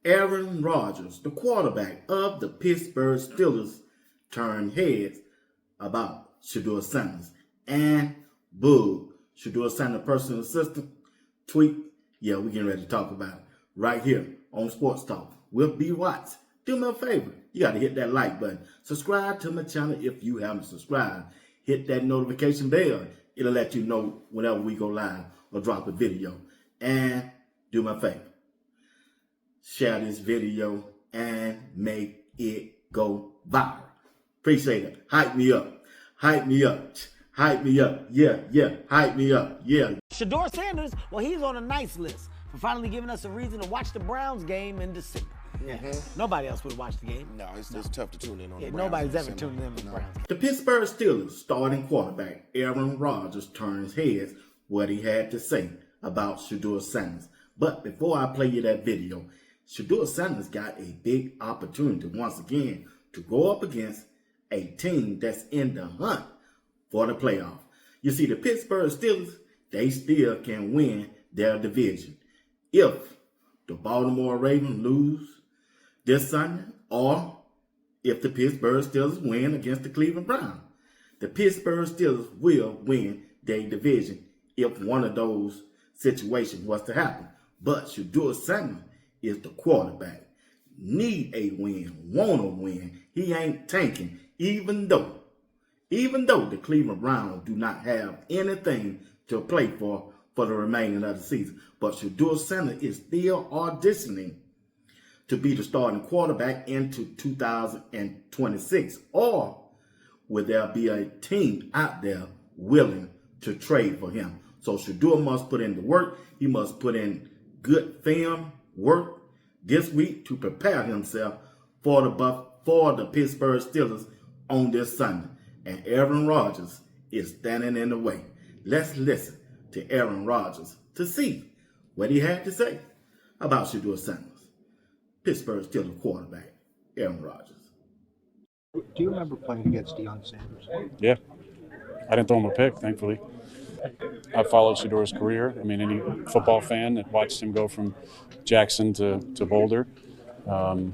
Aaron Rodgers, the quarterback of the Pittsburgh Steelers, turned heads about Shedeur Sanders and Boog. Shedeur Sanders, personal assistant, tweet. Yeah, we're getting ready to talk about it right here on Sports Talk with B. Watts. Do me a favor. You got to hit that like button. Subscribe to my channel if you haven't subscribed. Hit that notification bell. It'll let you know whenever we go live or drop a video. And do me a favor. Share this video and make it go viral. Appreciate it. Hype me up. Hype me up. Hype me up. Yeah. Hype me up. Yeah. Shedeur Sanders, well, he's on a nice list for finally giving us a reason to watch the Browns game in December. Yeah. Nobody else would have watched the game. No, it's tough to tune in on the Browns. Nobody's ever tuning in on the Browns. The Pittsburgh Steelers starting quarterback Aaron Rodgers turns heads what he had to say about Shedeur Sanders. But before I play you that video, Shedeur Sanders got a big opportunity once again to go up against a team that's in the hunt for the playoff. You see, the Pittsburgh Steelers, they still can win their division if the Baltimore Ravens lose this Sunday or if the Pittsburgh Steelers win against the Cleveland Browns. The Pittsburgh Steelers will win their division if one of those situations was to happen. But Shedeur Sanders is the quarterback. Need a win, want to win. He ain't tanking, even though the Cleveland Browns do not have anything to play for the remaining of the season. But Shedeur Sanders is still auditioning to be the starting quarterback into 2026. Or will there be a team out there willing to trade for him? So Shedeur must put in the work. He must put in good film work this week to prepare himself for the Pittsburgh Steelers on this Sunday. And Aaron Rodgers is standing in the way. Let's listen to Aaron Rodgers to see what he had to say about Shedeur Sanders, Pittsburgh Steelers quarterback, Aaron Rodgers. Do you remember playing against Deion Sanders? Yeah. I didn't throw him a pick, thankfully. I followed Shedeur's career. I mean, any football fan that watched him go from Jackson to Boulder, and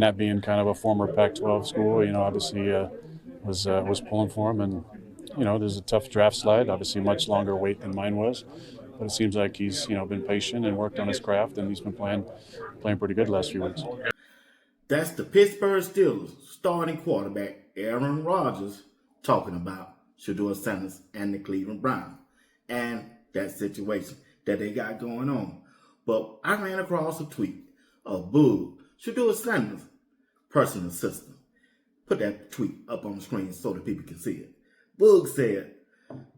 that being kind of a former Pac-12 school, obviously was pulling for him. And, there's a tough draft slide, obviously much longer wait than mine was. But it seems like he's, been patient and worked on his craft, and he's been playing pretty good the last few weeks. That's the Pittsburgh Steelers starting quarterback Aaron Rodgers talking about Shedeur Sanders and the Cleveland Browns and that situation that they got going on. But I ran across a tweet of Boog, Shedeur Sanders, personal assistant. Put that tweet up on the screen so that people can see it. Boog said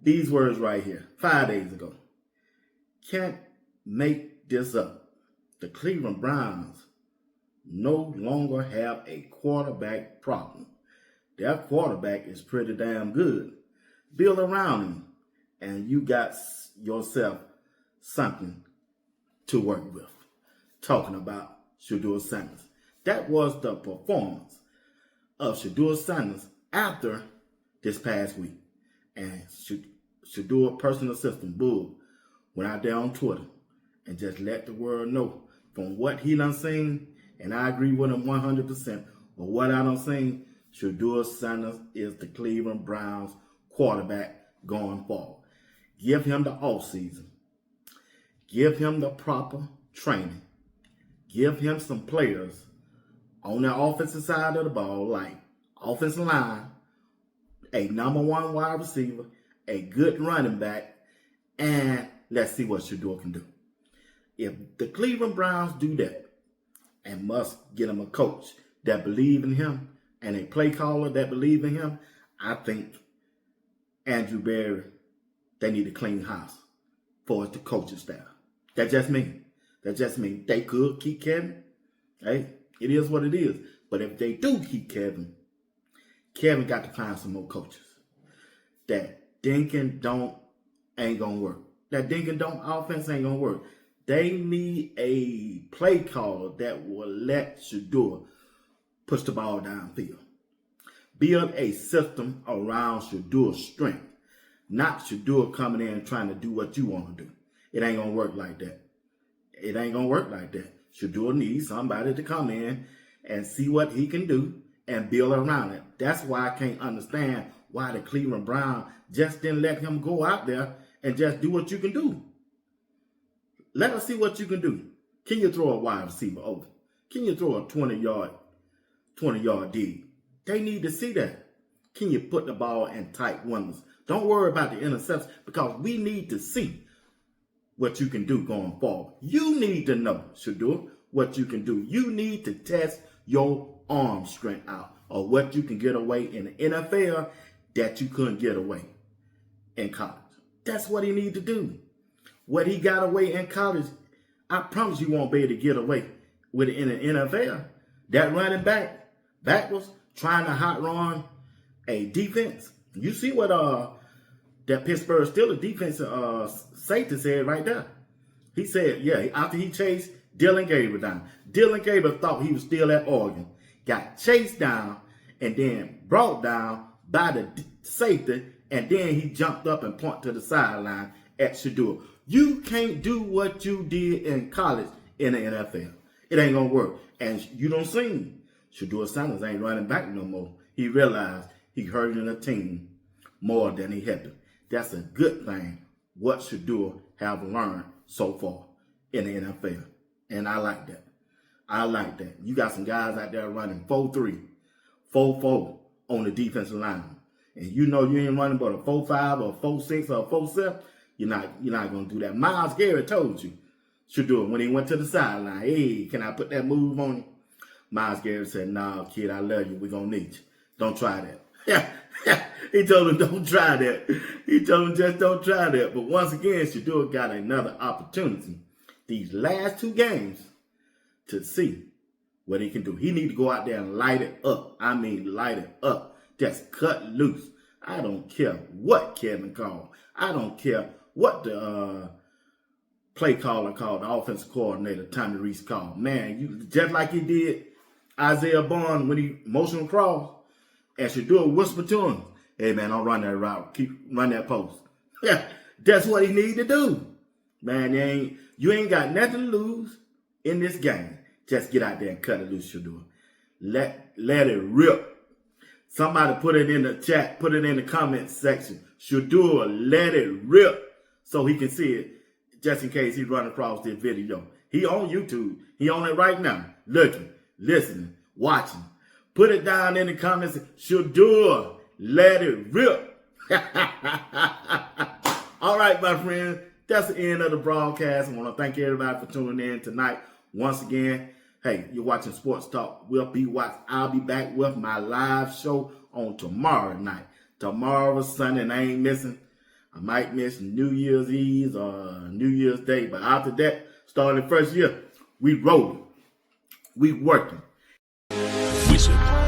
these words right here 5 days ago. Can't make this up. The Cleveland Browns no longer have a quarterback problem. Their quarterback is pretty damn good. Build around him, and you got yourself something to work with. Talking about Shedeur Sanders. That was the performance of Shedeur Sanders after this past week. And Shedeur personal assistant Boog went out there on Twitter and just let the world know from what he done seen, and I agree with him 100%, but what I done seen, Shedeur Sanders is the Cleveland Browns quarterback going forward. Give him the offseason. Give him the proper training. Give him some players on the offensive side of the ball, like offensive line, a number one wide receiver, a good running back, and let's see what Shedeur can do. If the Cleveland Browns do that, and must get him a coach that believe in him and a play caller that believe in him, I think Andrew Berry, they need a clean house for the coaching staff. That's just me. They could keep Kevin. Hey, it is what it is. But if they do keep Kevin got to find some more coaches. That Dinkin don't ain't gonna work. That Dinkin don't offense ain't gonna work. They need a play call that will let Shedeur push the ball downfield. Build a system around Shedeur's strength. Not Shedeur coming in and trying to do what you want to do. It ain't going to work like that. Shedeur needs somebody to come in and see what he can do and build around it. That's why I can't understand why the Cleveland Browns just didn't let him go out there and just do what you can do. Let us see what you can do. Can you throw a wide receiver over? Can you throw a 20-yard dig? They need to see that. Can you put the ball in tight windows? Don't worry about the interceptions because we need to see what you can do going forward. You need to know, Shedeur, what you can do. You need to test your arm strength out or what you can get away in the NFL that you couldn't get away in college. That's what he need to do. What he got away in college, I promise you won't be able to get away with it in the NFL. That running back backwards trying to hot run a defense. You see what that Pittsburgh Steelers defensive safety said right there. He said, yeah, after he chased Dylan Gabriel down. Dylan Gabriel thought he was still at Oregon. Got chased down and then brought down by the safety, and then he jumped up and pointed to the sideline at Shedeur. You can't do what you did in college in the NFL. It ain't gonna work. And you don't see Shedeur Sanders ain't running back no more. He realized he hurting a team more than he helping. That's a good thing what Shedeur have learned so far in the NFL. And I like that. I like that. You got some guys out there running 4-3, 4-4 on the defensive line. And you know you ain't running but a 4-5 or 4-6 or 4-7. You're not going to do that. Myles Garrett told you, Shedeur, when he went to the sideline, hey, can I put that move on you? Myles Garrett said, nah, kid, I love you. We're going to need you. Don't try that. He told him, don't try that. He told him, just don't try that. But once again, Shedeur got another opportunity these last 2 games to see what he can do. He need to go out there and light it up. I mean, light it up. Just cut loose. I don't care what Kevin called. I don't care what the play caller called, the offensive coordinator, Tommy Reese called. Man, you just like he did Isaiah Bond when he motioned across, and Shedeur whispered to him, hey, man, don't run that route. Keep run that post. Yeah, that's what he need to do. Man, you ain't got nothing to lose in this game. Just get out there and cut it loose, Shedeur. Let it rip. Somebody put it in the chat, put it in the comment section. Shedeur, let it rip so he can see it just in case he run across this video. He on YouTube. He on it right now. Looking, listening, watching. Put it down in the comments. Shedeur, let it rip. All right, my friends. That's the end of the broadcast. I want to thank everybody for tuning in tonight. Once again, hey, you're watching Sports Talk. I'll be back with my live show on tomorrow night. Tomorrow is Sunday, and I ain't missing. I might miss New Year's Eve or New Year's Day, but after that, starting the first year, we rolling. We working. Wizard.